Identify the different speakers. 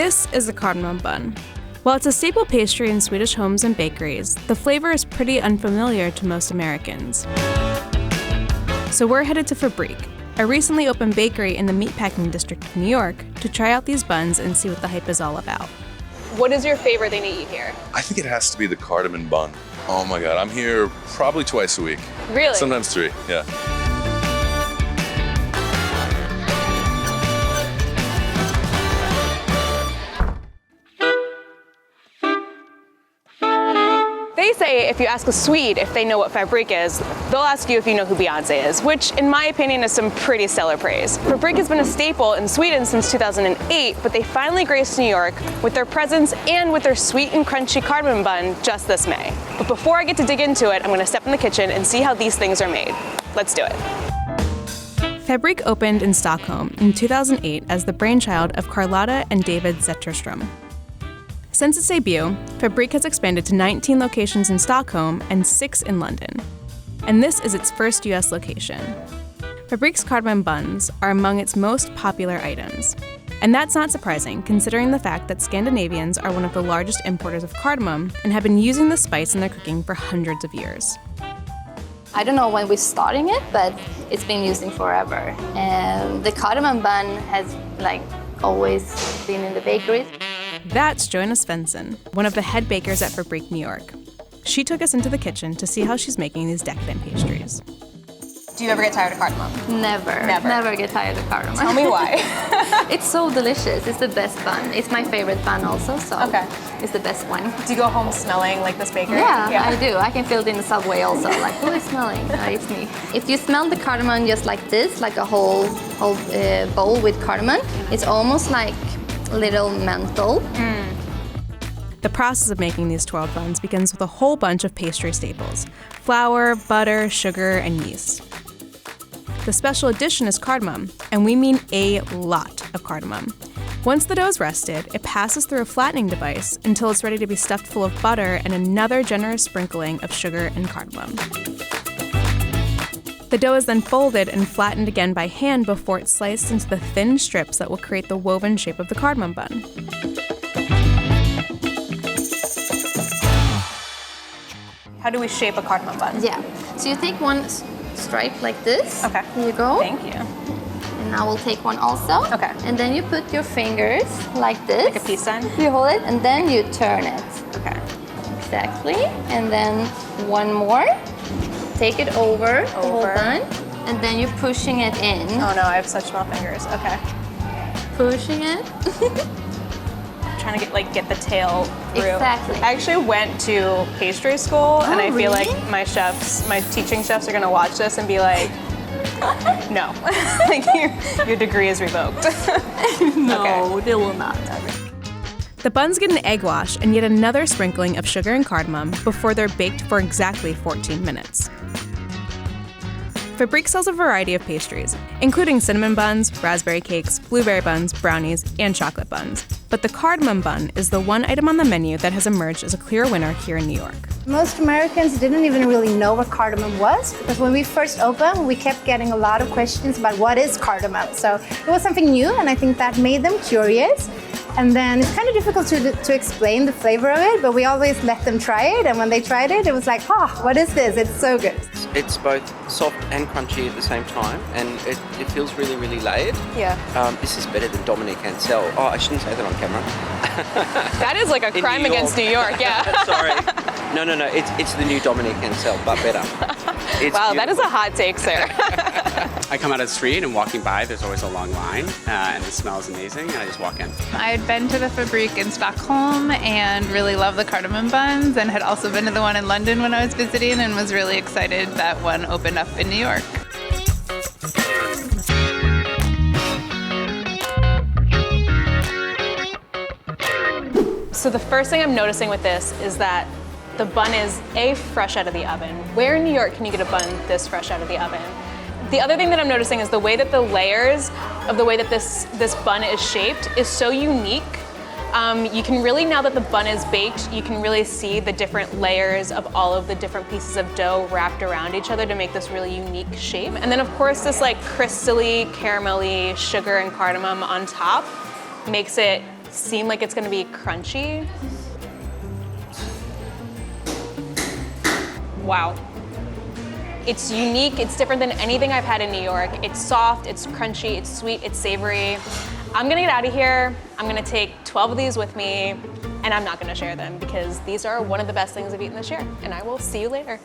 Speaker 1: This is a cardamom bun. While it's a staple pastry in Swedish homes and bakeries, the flavor is pretty unfamiliar to most Americans. So we're headed to Fabrique, a recently opened bakery in the Meatpacking district of New York, to try out these buns and see what the hype is all about. What is your favorite thing to eat here?
Speaker 2: I think it has to be the cardamom bun. Oh my God, I'm here probably twice a week.
Speaker 1: Really?
Speaker 2: Sometimes 3, yeah.
Speaker 1: They say if you ask a Swede if they know what Fabrique is, they'll ask you if you know who Beyonce is, which in my opinion is some pretty stellar praise. Fabrique has been a staple in Sweden since 2008, but they finally graced New York with their presence and with their sweet and crunchy cardamom bun just this May. But before I get to dig into it, I'm gonna step in the kitchen and see how these things are made. Let's do it. Fabrique opened in Stockholm in 2008 as the brainchild of Carlotta and David Zetterström. Since its debut, Fabrique has expanded to 19 locations in Stockholm and 6 in London. And this is its first US location. Fabrique's cardamom buns are among its most popular items. And that's not surprising, considering the fact that Scandinavians are one of the largest importers of cardamom and have been using the spice in their cooking for hundreds of years.
Speaker 3: I don't know when we're starting it, but it's been using forever. And the cardamom bun has always been in the bakeries.
Speaker 1: That's Joanna Svensson, one of the head bakers at Fabrique, New York. She took us into the kitchen to see how she's making these decadent pastries. Do you ever get tired of cardamom?
Speaker 3: Never get tired of cardamom.
Speaker 1: Tell me why.
Speaker 3: It's so delicious. It's the best bun. It's my favorite bun also, so it's the best one.
Speaker 1: Do you go home smelling like this bakery?
Speaker 3: Yeah, I do. I can feel it in the subway also. Who is smelling? No, it's me. If you smell the cardamom just like this, like a whole bowl with cardamom, it's almost like little menthol.
Speaker 1: The process of making these twirled buns begins with a whole bunch of pastry staples: flour, butter, sugar, and yeast. The special addition is cardamom, and we mean a lot of cardamom. Once the dough is rested, it passes through a flattening device until it's ready to be stuffed full of butter and another generous sprinkling of sugar and cardamom. The dough is then folded and flattened again by hand before it's sliced into the thin strips that will create the woven shape of the cardamom bun. How do we shape a cardamom bun?
Speaker 3: Yeah. So you take one stripe like this.
Speaker 1: Okay.
Speaker 3: Here you go.
Speaker 1: Thank you.
Speaker 3: And I will take one also.
Speaker 1: Okay.
Speaker 3: And then you put your fingers like this.
Speaker 1: Like a peace sign?
Speaker 3: You hold it and then you turn it.
Speaker 1: Okay.
Speaker 3: Exactly. And then one more. Take it over the whole bun, and then you're pushing it in.
Speaker 1: Oh no, I have such small fingers. Okay.
Speaker 3: Pushing it.
Speaker 1: Trying to get the tail through.
Speaker 3: Exactly.
Speaker 1: I actually went to pastry school, and I feel
Speaker 3: really?
Speaker 1: like my teaching chefs are gonna watch this and be like, no, your degree is revoked.
Speaker 3: No, they will not.
Speaker 1: The buns get an egg wash and yet another sprinkling of sugar and cardamom before they're baked for exactly 14 minutes. Fabrique sells a variety of pastries, including cinnamon buns, raspberry cakes, blueberry buns, brownies, and chocolate buns. But the cardamom bun is the one item on the menu that has emerged as a clear winner here in New York.
Speaker 4: Most Americans didn't even really know what cardamom was, because when we first opened, we kept getting a lot of questions about what is cardamom. So it was something new, and I think that made them curious. And then it's kind of difficult to explain the flavor of it, but we always let them try it. And when they tried it, it was like, what is this? It's so good.
Speaker 5: It's both soft and crunchy at the same time, and it feels really, really layered.
Speaker 1: Yeah.
Speaker 5: This is better than Dominic Ansel. Oh, I shouldn't say that on camera.
Speaker 1: That is like a crime against New York, yeah.
Speaker 5: Sorry. No, it's the new Dominic Ansel, but better.
Speaker 1: Wow, that is a hot take, sir.
Speaker 6: I come out of the street and walking by, there's always a long line, and the smell is amazing, and I just walk in.
Speaker 7: I had been to the Fabrique in Stockholm and really loved the cardamom buns, and had also been to the one in London when I was visiting, and was really excited that one opened up in New York.
Speaker 1: So the first thing I'm noticing with this is that the bun is fresh out of the oven. Where in New York can you get a bun this fresh out of the oven? The other thing that I'm noticing is the way that the layers of the way that this bun is shaped is so unique. You can really, now that the bun is baked, you can really see the different layers of all of the different pieces of dough wrapped around each other to make this really unique shape. And then of course this crystally, caramelly sugar and cardamom on top makes it seem like it's gonna be crunchy. Wow. It's unique, it's different than anything I've had in New York. It's soft, it's crunchy, it's sweet, it's savory. I'm gonna get out of here. I'm gonna take 12 of these with me, and I'm not gonna share them because these are one of the best things I've eaten this year, and I will see you later.